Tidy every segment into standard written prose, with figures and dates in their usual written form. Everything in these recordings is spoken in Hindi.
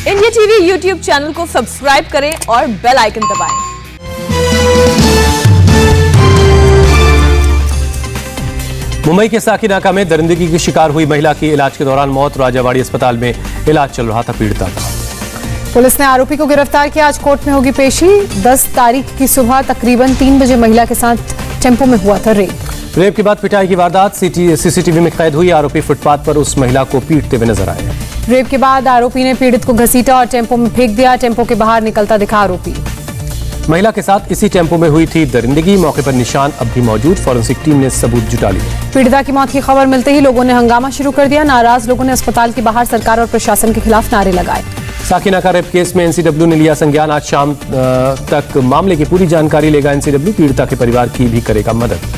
इंडिया टीवी यूट्यूब चैनल को सब्सक्राइब करें और बेल आइकन दबाएं। मुंबई के साकीनाका में दरिंदगी की शिकार हुई महिला की इलाज के दौरान मौत। राजावाड़ी अस्पताल में इलाज चल रहा था पीड़िता का। पुलिस ने आरोपी को गिरफ्तार किया। आज कोर्ट में होगी पेशी। 10 तारीख की सुबह तकरीबन 3 बजे महिला के साथ टेंपो में हुआ था रेप के बाद पिटाई की वारदात सीसीटीवी में कैद हुई। आरोपी फुटपाथ पर उस महिला को पीटते हुए नजर आए। रेप के बाद आरोपी ने पीड़ित को घसीटा और टेंपो में फेंक दिया। टेंपो के बाहर निकलता दिखा आरोपी। महिला के साथ इसी टेंपो में हुई थी दरिंदगी। मौके पर निशान अब भी मौजूद। फॉरेंसिक टीम ने सबूत जुटा लिए। पीड़िता की मौत की खबर मिलते ही लोगों ने हंगामा शुरू कर दिया। नाराज लोगों ने अस्पताल के बाहर सरकार और प्रशासन के खिलाफ नारे लगाए। साकीनाका रेप केस में एनसीडब्ल्यू ने लिया संज्ञान। आज शाम तक मामले की पूरी जानकारी लेगा एनसीडब्ल्यू। पीड़िता के परिवार की भी करेगा मदद।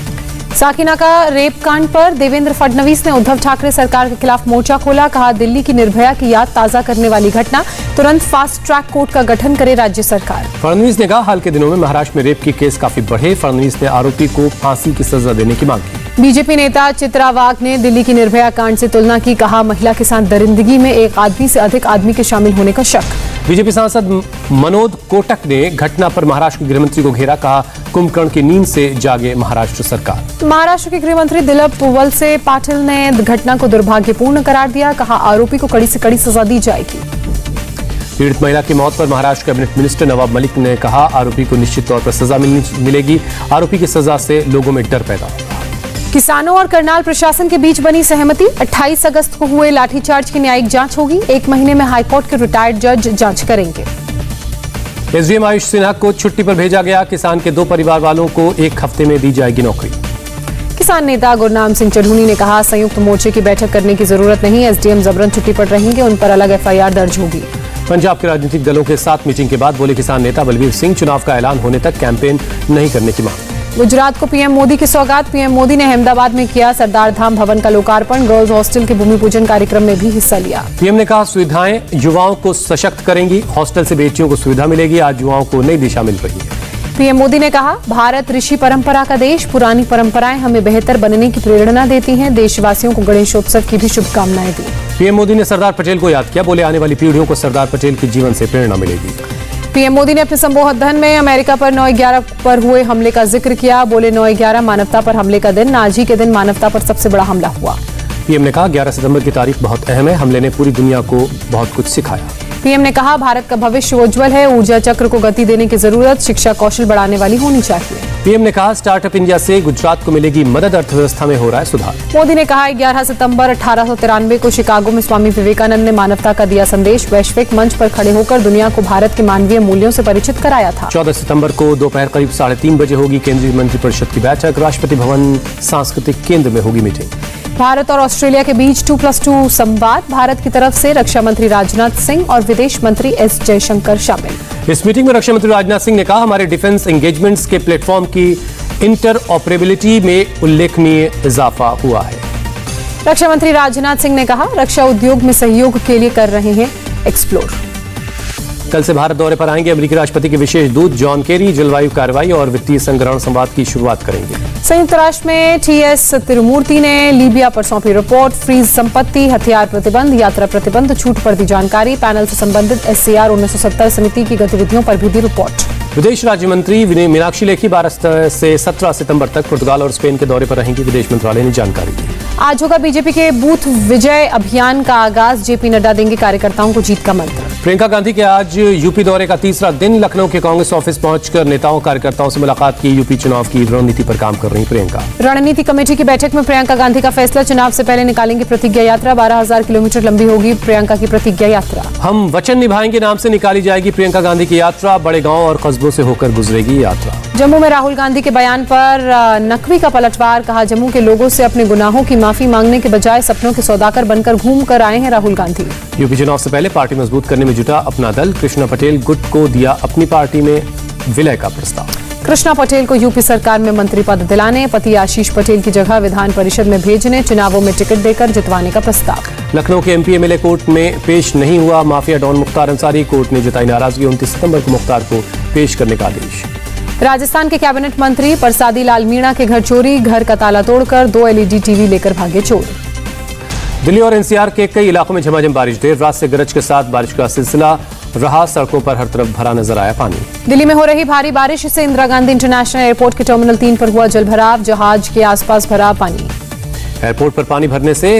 साकीनाका रेप कांड पर देवेंद्र फडणवीस ने उद्धव ठाकरे सरकार के खिलाफ मोर्चा खोला। कहा, दिल्ली की निर्भया की याद ताजा करने वाली घटना, तुरंत फास्ट ट्रैक कोर्ट का गठन करे राज्य सरकार। फडणवीस ने कहा, हाल के दिनों में महाराष्ट्र में रेप के केस काफी बढ़े। फडणवीस ने आरोपी को फांसी की सजा देने की मांग की। बीजेपी नेता चित्रा वाघ ने दिल्ली की निर्भया कांड से तुलना की। कहा, महिला के साथ दरिंदगी में एक आदमी से अधिक आदमी के शामिल होने का शक। बीजेपी सांसद मनोज कोटक ने घटना पर महाराष्ट्र के गृहमंत्री को घेरा। कहा, कुंभकर्ण की नींद से जागे महाराष्ट्र सरकार। महाराष्ट्र के गृहमंत्री दिलीप वलसे पाटिल ने घटना को दुर्भाग्यपूर्ण करार दिया। कहा, आरोपी को कड़ी से कड़ी सजा दी जाएगी। पीड़ित महिला की मौत पर महाराष्ट्र कैबिनेट मिनिस्टर नवाब मलिक ने कहा, आरोपी को निश्चित तौर पर सजा मिलेगी। आरोपी की सजा से लोगों में डर पैदा होगा। किसानों और करनाल प्रशासन के बीच बनी सहमति। 28 अगस्त को हुए लाठीचार्ज की न्यायिक जांच होगी। 1 महीने में हाईकोर्ट के रिटायर्ड जज जांच करेंगे। एसडीएम आयुष सिन्हा को छुट्टी पर भेजा गया। किसान के 2 परिवार वालों को 1 हफ्ते में दी जाएगी नौकरी। किसान नेता गुरनाम सिंह चढ़ूनी ने कहा, संयुक्त मोर्चे की बैठक करने की जरूरत नहीं। एसडीएम जबरन छुट्टी पर रहेंगे, उन पर अलग एफआईआर दर्ज होगी। पंजाब के राजनीतिक दलों के साथ मीटिंग के बाद बोले किसान नेता बलबीर सिंह, चुनाव का ऐलान होने तक कैंपेन नहीं करने की मांग। गुजरात को पीएम मोदी की सौगात। पीएम मोदी ने अहमदाबाद में किया सरदार धाम भवन का लोकार्पण। गर्ल्स हॉस्टल के भूमि पूजन कार्यक्रम में भी हिस्सा लिया। पीएम ने कहा, सुविधाएं युवाओं को सशक्त करेंगी। हॉस्टल से बेटियों को सुविधा मिलेगी। आज युवाओं को नई दिशा मिल रही है। पीएम मोदी ने कहा, भारत ऋषि परंपरा का देश। पुरानी परंपराएं हमें बेहतर बनने की प्रेरणा देती हैं। देशवासियों को गणेशोत्सव की भी शुभकामनाएं दी। पीएम मोदी ने सरदार पटेल को याद किया। बोले, आने वाली पीढ़ियों को सरदार पटेल के जीवन से प्रेरणा मिलेगी। पीएम मोदी ने अपने संबोधन में अमेरिका पर 9/11 पर हुए हमले का जिक्र किया। बोले, 9/11 मानवता पर हमले का दिन। आज ही के दिन मानवता पर सबसे बड़ा हमला हुआ। पीएम ने कहा, 11 सितंबर की तारीख बहुत अहम है। हमले ने पूरी दुनिया को बहुत कुछ सिखाया। पीएम ने कहा, भारत का भविष्य उज्जवल है। ऊर्जा चक्र को गति देने की जरूरत, शिक्षा कौशल बढ़ाने वाली होनी चाहिए। पीएम ने कहा, स्टार्टअप इंडिया से गुजरात को मिलेगी मदद। अर्थव्यवस्था में हो रहा है सुधार। मोदी ने कहा, 11 सितंबर 1893 को शिकागो में स्वामी विवेकानंद ने मानवता का दिया संदेश। वैश्विक मंच पर खड़े होकर दुनिया को भारत के मानवीय मूल्यों से परिचित कराया था। 14 सितंबर को दोपहर करीब 3:30 बजे होगी केंद्रीय मंत्रिपरिषद की बैठक। राष्ट्रपति भवन सांस्कृतिक केंद्र में होगी मीटिंग। भारत और ऑस्ट्रेलिया के बीच 2+2 संवाद। भारत की तरफ से रक्षा मंत्री राजनाथ सिंह और विदेश मंत्री एस जयशंकर शामिल। इस मीटिंग में रक्षा मंत्री राजनाथ सिंह ने कहा, हमारे डिफेंस एंगेजमेंट्स के प्लेटफॉर्म की इंटरऑपरेबिलिटी में उल्लेखनीय इजाफा हुआ है। रक्षा मंत्री राजनाथ सिंह ने कहा, रक्षा उद्योग में सहयोग के लिए कर रहे हैं एक्सप्लोर। कल से भारत दौरे पर आएंगे अमेरिकी राष्ट्रपति के विशेष दूत जॉन केरी। जलवायु कार्रवाई और वित्तीय संग्रहण संवाद की शुरुआत करेंगे। संयुक्त राष्ट्र में टीएस तिरुमूर्ति ने लीबिया पर सौंपी रिपोर्ट। फ्रीज संपत्ति, हथियार प्रतिबंध, यात्रा प्रतिबंध, छूट पर दी जानकारी। पैनल से संबंधित SCR 1970 समिति की गतिविधियों पर भी दी रिपोर्ट। विदेश राज्य मंत्री मीनाक्षी लेखी 12 से 17 सितंबर तक पुर्तगाल और स्पेन के दौरे पर रहेंगी। विदेश मंत्रालय ने जानकारी दी। आज होगा बीजेपी के बूथ विजय अभियान का आगाज। जेपी नड्डा देंगे कार्यकर्ताओं को जीत का मंत्र। प्रियंका गांधी के आज यूपी दौरे का तीसरा दिन। लखनऊ के कांग्रेस ऑफिस पहुंचकर नेताओं कार्यकर्ताओं से मुलाकात की। यूपी चुनाव की रणनीति पर काम कर रही प्रियंका। रणनीति कमेटी की बैठक में प्रियंका गांधी का फैसला। चुनाव से पहले निकालेंगे प्रतिज्ञा यात्रा। 12,000 किलोमीटर लंबी होगी प्रियंका की प्रतिज्ञा यात्रा। हम वचन निभाएंगे नाम से निकाली जाएगी प्रियंका गांधी की यात्रा। बड़े गांव और कस्बों से होकर गुजरेगी यात्रा। जम्मू में राहुल गांधी के बयान पर नकवी का पलटवार। कहा, जम्मू के लोगों से अपने गुनाहों की माफी मांगने के बजाय सपनों के सौदागर बनकर घूम कर आए हैं राहुल गांधी। यूपी चुनाव से पहले पार्टी मजबूत करने में जुटा अपना दल। कृष्णा पटेल गुट को दिया अपनी पार्टी में विलय का प्रस्ताव। कृष्णा पटेल को यूपी सरकार में मंत्री पद दिलाने, पति आशीष पटेल की जगह विधान परिषद में भेजने, चुनावों में टिकट देकर जितवाने का प्रस्ताव। लखनऊ के MP MLA कोर्ट में पेश नहीं हुआ। Mafia don Mukhtar Ansari. Court ने जताई नाराजगी। 29 सितंबर को मुख्तार को पेश करने का आदेश। राजस्थान के कैबिनेट मंत्री परसादी लाल मीणा के घर चोरी। घर का ताला तोड़कर 2 LED टीवी लेकर भागे चोर। दिल्ली और एनसीआर के कई इलाकों में झमाझम बारिश, देर रात से गरज के साथ बारिश का सिलसिला रहा। सड़कों पर हर तरफ भरा नजर आया पानी। दिल्ली में हो रही भारी बारिश से इंदिरा गांधी इंटरनेशनल एयरपोर्ट के टर्मिनल 3 पर हुआ जलभराव, जहाज के आसपास भरा पानी। एयरपोर्ट पर पानी भरने से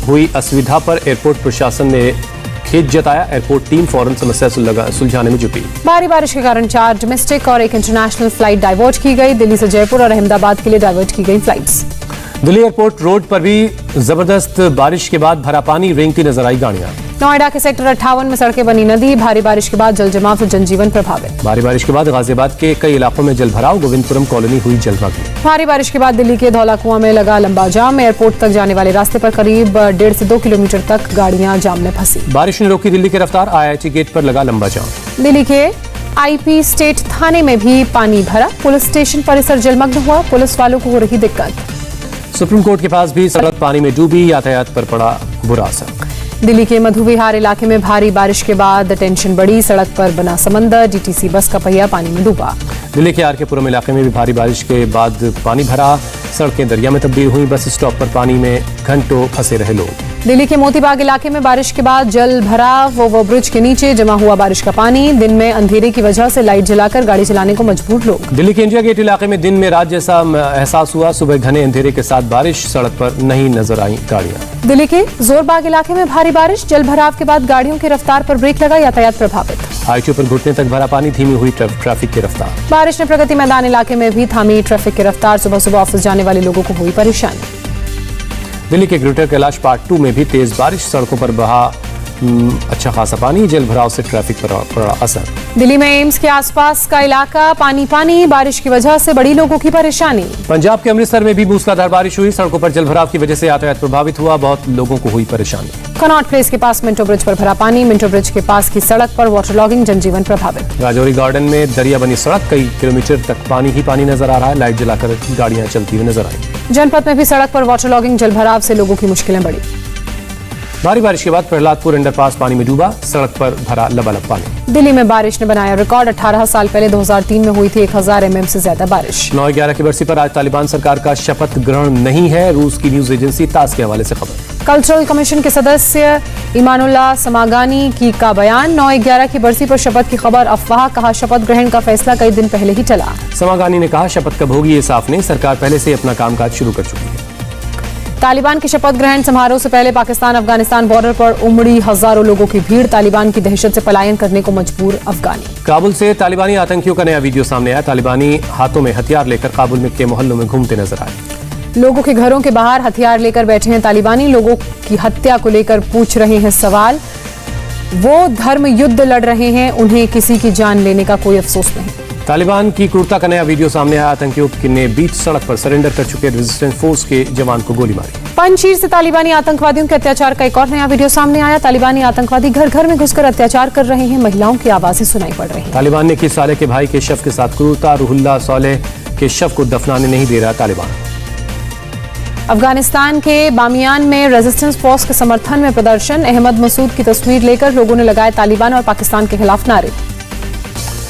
हुई असुविधा पर एयरपोर्ट प्रशासन ने खेद जताया। एयरपोर्ट टीम फौरन समस्या सुलझाने में जुटी। भारी बारिश के कारण 4 डोमेस्टिक और 1 इंटरनेशनल फ्लाइट डाइवर्ट की गई। दिल्ली से जयपुर और अहमदाबाद के लिए डाइवर्ट की गई फ्लाइट्स। दिल्ली एयरपोर्ट रोड पर भी जबरदस्त बारिश के बाद भरा पानी, रेंगती नजर आई गाड़ियां। नोएडा के सेक्टर 58 में सड़कें बनी नदी, भारी बारिश के बाद जलजमाव से जनजीवन प्रभावित। भारी बारिश के बाद गाजियाबाद के कई इलाकों में जलभराव, गोविंदपुरम कॉलोनी हुई जलमग्न। भारी बारिश के बाद दिल्ली के धौला कुआं में लगा लंबा जाम, एयरपोर्ट तक जाने वाले रास्ते पर करीब 1.5 से 2 किलोमीटर तक गाड़ियां जाम में फंसी। बारिश ने रोकी दिल्ली की रफ्तार, IIT गेट पर लगा लंबा जाम। दिल्ली के IP स्टेट थाने में भी पानी भरा, पुलिस स्टेशन परिसर जलमग्न हुआ, पुलिस वालों को हो रही दिक्कत। सुप्रीम कोर्ट के पास भी सड़क पानी में डूबी, यातायात पर पड़ा बुरा असर। दिल्ली के मधु विहार इलाके में भारी बारिश के बाद टेंशन बढ़ी, सड़क पर बना समंदर, DTC बस का पहिया पानी में डूबा। दिल्ली के RK पुरम इलाके में भी भारी बारिश के बाद पानी भरा, सड़कें दरिया में तब्दील हुई, बस स्टॉप पर पानी में घंटों फंसे रहे लोग। दिल्ली के मोतीबाग इलाके में बारिश के बाद जल भरा, ओवरब्रिज के नीचे जमा हुआ बारिश का पानी, दिन में अंधेरे की वजह से लाइट जलाकर गाड़ी चलाने को मजबूर लोग। दिल्ली के इंडिया गेट इलाके में दिन में रात जैसा एहसास हुआ, सुबह घने अंधेरे के साथ बारिश, सड़क पर नहीं नजर आई गाड़ियां। दिल्ली के जोरबाग इलाके में भारी बारिश, जल भराव के बाद गाड़ियों की रफ्तार पर ब्रेक लगा, यातायात प्रभावित। IIT पर घुटने तक भरा पानी, धीमी हुई ट्रैफिक की रफ्तार। बारिश ने प्रगति मैदान इलाके में भी थामी ट्रैफिक की रफ्तार, सुबह सुबह ऑफिस जाने वाले लोगों को हुई परेशानी। दिल्ली के ग्रेटर कैलाश पार्ट 2 में भी तेज बारिश, सड़कों पर बहा अच्छा खासा पानी, जल भराव से ट्रैफिक पर पड़ा असर। दिल्ली में एम्स के आसपास का इलाका पानी पानी, बारिश की वजह से बड़ी लोगों की परेशानी। पंजाब के अमृतसर में भी मूसलाधार बारिश हुई, सड़कों पर जल भराव की वजह से यातायात प्रभावित हुआ, बहुत लोगों को हुई परेशानी। कनॉट प्लेस के पास मिंटो ब्रिज पर भरा पानी, मिंटो ब्रिज के पास की सड़क पर वाटर लॉगिंग, जनजीवन प्रभावित। राजौरी गार्डन में दरिया बनी सड़क, कई किलोमीटर तक पानी ही पानी नजर आ रहा है, लाइट जलाकर गाड़ियां चलती हुई नजर आई। जनपद में भी सड़क पर वाटर लॉगिंग, जल भराव से लोगों की मुश्किलें बढ़ी। भारी बारिश के बाद प्रहलादपुर अंडरपास पानी में डूबा, सड़क पर भरा लबालब पानी। दिल्ली में बारिश ने बनाया रिकॉर्ड, 18 साल पहले 2003 में हुई थी 1000 mm से ज्यादा बारिश। 9/11 की बरसी पर आज तालिबान सरकार का शपथ ग्रहण नहीं है, रूस की न्यूज एजेंसी तास के हवाले से खबर। कल्चरल कमीशन के सदस्य ईमानुल्लाह समागानी का बयान, 9/11 की बरसी पर शपथ की खबर अफवाह, कहा शपथ ग्रहण का फैसला कई दिन पहले ही चला। समागानी ने कहा शपथ कब होगी ये साफ नहीं, सरकार पहले से अपना कामकाज शुरू कर चुकी है। तालिबान के शपथ ग्रहण समारोह से पहले पाकिस्तान अफगानिस्तान बॉर्डर पर उमड़ी हजारों लोगों की भीड़, तालिबान की दहशत से पलायन करने को मजबूर अफगानी। काबुल से तालिबानी आतंकियों का नया वीडियो सामने आया, तालिबानी हाथों में हथियार लेकर काबुल में के मोहल्लों में घूमते नजर आए। लोगों के घरों के बाहर हथियार लेकर बैठे हैं तालिबानी, लोगों की हत्या को लेकर पूछ रहे हैं सवाल। वो धर्म युद्ध लड़ रहे हैं, उन्हें किसी की जान लेने का कोई अफसोस नहीं। तालिबान की क्रूरता का नया वीडियो सामने आया, आतंकियों ने बीच सड़क पर सरेंडर कर चुके रेजिस्टेंस फोर्स के जवान को गोली मारी। पंजशीर से तालिबानी आतंकवादियों के अत्याचार का एक और नया वीडियो सामने आया, तालिबानी आतंकवादी घर घर में घुसकर अत्याचार कर रहे हैं, महिलाओं की आवाजें सुनाई पड़ रही हैं। तालिबान ने की साले के भाई के शव के साथ क्रूरता, रूहुल्लाह सालेह के शव को दफनाने नहीं दे रहा तालिबान। अफगानिस्तान के बामियान में रेजिस्टेंस फोर्स के समर्थन में प्रदर्शन, अहमद मसूद की तस्वीर लेकर लोगों ने लगाए तालिबान और पाकिस्तान के खिलाफ नारे।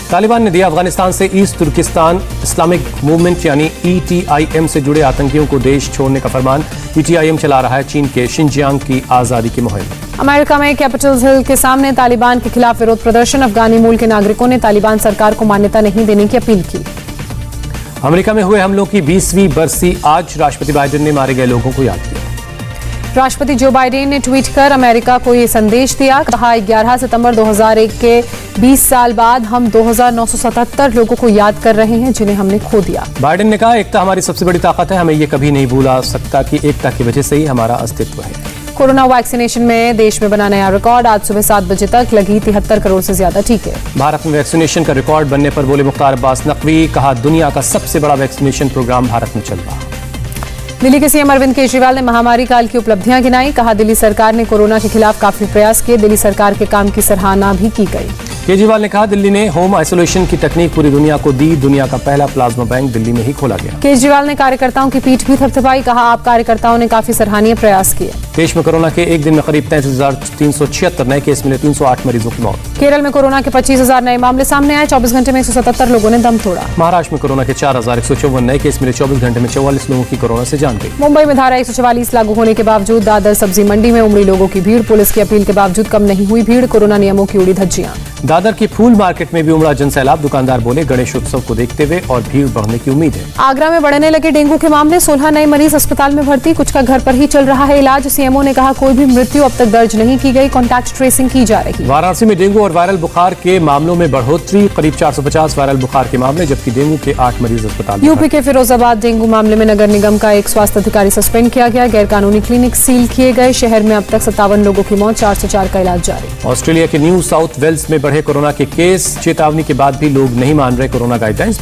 तालिबान ने दिया अफगानिस्तान से ईस्ट तुर्किस्तान इस्लामिक मूवमेंट यानी ETIM से जुड़े आतंकियों को देश छोड़ने का फरमान। ETIM चला रहा है चीन के शिनजियांग की आजादी की मुहिम। अमेरिका में कैपिटल हिल के सामने तालिबान के खिलाफ विरोध प्रदर्शन, अफगानी मूल के नागरिकों ने तालिबान सरकार को मान्यता नहीं देने की अपील की। अमेरिका में हुए हमलों की 20वीं बरसी आज, राष्ट्रपति बाइडेन ने मारे गए लोगों को याद किया। राष्ट्रपति जो बाइडेन ने ट्वीट कर अमेरिका को ये संदेश दिया, कहा 11 सितंबर 2001 के 20 साल बाद हम 2977 लोगों को याद कर रहे हैं जिन्हें हमने खो दिया। बाइडेन ने कहा एकता हमारी सबसे बड़ी ताकत है, हमें ये कभी नहीं भूला सकता कि एकता की वजह से ही हमारा अस्तित्व है। कोरोना वैक्सीनेशन में देश में बना नया रिकॉर्ड, आज सुबह 7 बजे तक लगी 73 करोड़ से ज्यादा टीके। भारत में वैक्सीनेशन का रिकॉर्ड बनने पर बोले मुख्तार अब्बास नकवी, कहा दुनिया का सबसे बड़ा वैक्सीनेशन प्रोग्राम भारत में चल रहा। दिल्ली के सीएम अरविंद केजरीवाल ने महामारी काल की उपलब्धियां गिनाई, कहा दिल्ली सरकार ने कोरोना के खिलाफ काफी प्रयास किए, दिल्ली सरकार के काम की सराहना भी की गई। केजरीवाल ने कहा, दिल्ली ने होम आइसोलेशन की तकनीक पूरी दुनिया को दी। दुनिया का पहला प्लाज्मा बैंक दिल्ली में ही खोला गया। केजरीवाल ने कार्यकर्ताओं की पीठ भी थपथपाई, कहा आप कार्यकर्ताओं ने काफी सराहनीय प्रयास किए। देश में कोरोना के एक दिन में करीब 33,376 नए केस मिले, 308 मरीजों की मौत। केरल में कोरोना के 25,000 नए मामले सामने आए, 24 घंटे में 177 लोगों ने दम तोड़ा। महाराष्ट्र में कोरोना के 4,154 नए केस मिले, 24 घंटे में 44 लोगों की कोरोना से जान गई। मुंबई में धारा 144 लागू होने के बावजूद दादर सब्जी मंडी में उमड़ी लोगों की भीड़, पुलिस की अपील के बावजूद कम नहीं हुई भीड़, कोरोना नियमों की उड़ी धज्जियां। दादर की फूल मार्केट में भी उमड़ा जनसैलाब, दुकानदार बोले गणेश उत्सव को देखते हुए और भीड़ बढ़ने की उम्मीद है। आगरा में बढ़ने लगे डेंगू के मामले, 16 नए मरीज अस्पताल में भर्ती, कुछ का घर पर ही चल रहा है इलाज। सीएमओ ने कहा कोई भी मृत्यु अब तक दर्ज नहीं की गई, कॉन्टैक्ट ट्रेसिंग की जा रही। वाराणसी में डेंगू और वायरल बुखार के मामलों में बढ़ोतरी, करीब 450 वायरल बुखार के मामले, जबकि डेंगू के 8 मरीज अस्पताल में। यूपी के फिरोजाबाद डेंगू मामले में नगर निगम का एक स्वास्थ्य अधिकारी सस्पेंड किया गया, गैरकानूनी क्लिनिक सील किए गए। शहर में अब तक 57 लोगों की मौत, 404 का इलाज जारी। ऑस्ट्रेलिया के न्यू साउथ वेल्स में बढ़े कोरोना के केस, चेतावनी के बाद भी लोग नहीं मान रहे कोरोना गाइडलाइंस,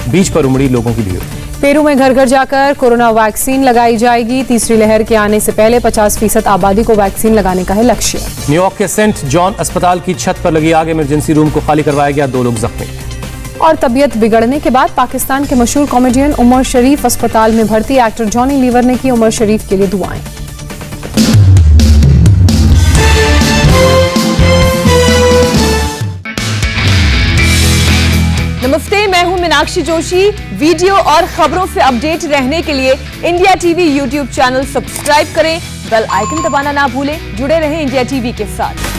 बीच पर उमड़ी लोगों की भीड़। पेरू में घर घर जाकर कोरोना वैक्सीन लगाई जाएगी, तीसरी लहर के आने से पहले 50% आबादी को वैक्सीन लगाने का है लक्ष्य। न्यूयॉर्क के सेंट जॉन अस्पताल की छत पर लगी आग, इमरजेंसी रूम को खाली करवाया गया, 2 लोग जख्मी। और तबीयत बिगड़ने के बाद पाकिस्तान के मशहूर कॉमेडियन उमर शरीफ अस्पताल में भर्ती, एक्टर जॉनी लीवर ने की उमर शरीफ के लिए दुआएं। नमस्ते, मैं हूं मीनाक्षी जोशी। वीडियो और खबरों से अपडेट रहने के लिए India TV YouTube channel subscribe करें, बेल आइकन दबाना ना भूलें। जुड़े रहें इंडिया टीवी के साथ।